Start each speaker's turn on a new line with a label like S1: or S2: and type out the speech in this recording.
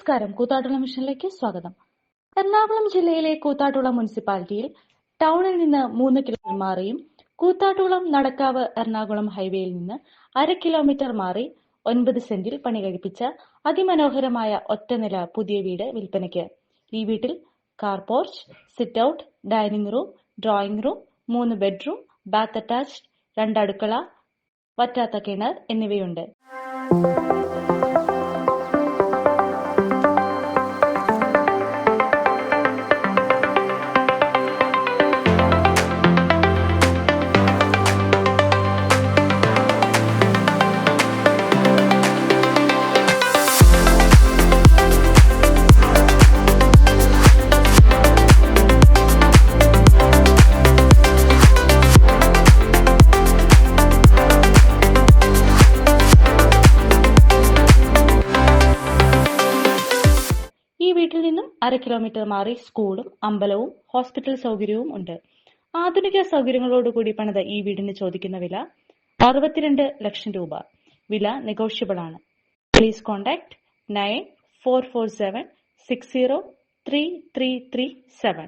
S1: നമസ്കാരം, കൂത്താട്ടുകുളം മിഷനിലേക്ക് സ്വാഗതം. എറണാകുളം ജില്ലയിലെ കൂത്താട്ടുകുളം മുനിസിപ്പാലിറ്റിയിൽ ടൗണിൽ നിന്ന് 3 കിലോമീറ്റർ മാറിയും കൂത്താട്ടുകുളം നടക്കാവ് എറണാകുളം ഹൈവേയിൽ നിന്ന് 1/2 കിലോമീറ്റർ മാറി 9 സെന്റിൽ പണി കഴിപ്പിച്ച അതിമനോഹരമായ ഒറ്റനില പുതിയ വീട് വിൽപ്പനയ്ക്ക്. ഈ വീട്ടിൽ car porch, sit out, dining room, drawing room, 3 bedroom, bath attached, 2 അടുക്കള, വറ്റാത്ത കിണർ എന്നിവയുണ്ട്. ഈ വീട്ടിൽ നിന്നും 1/2 കിലോമീറ്റർ മാറി സ്കൂളും അമ്പലവും ഹോസ്പിറ്റൽ സൗകര്യവും ഉണ്ട്. ആധുനിക സൗകര്യങ്ങളോടുകൂടി പണിത ഈ വീടിന് ചോദിക്കുന്ന വില 62 ലക്ഷം രൂപ. വില നെഗോഷ്യബിൾ ആണ്. Please contact 9447603337.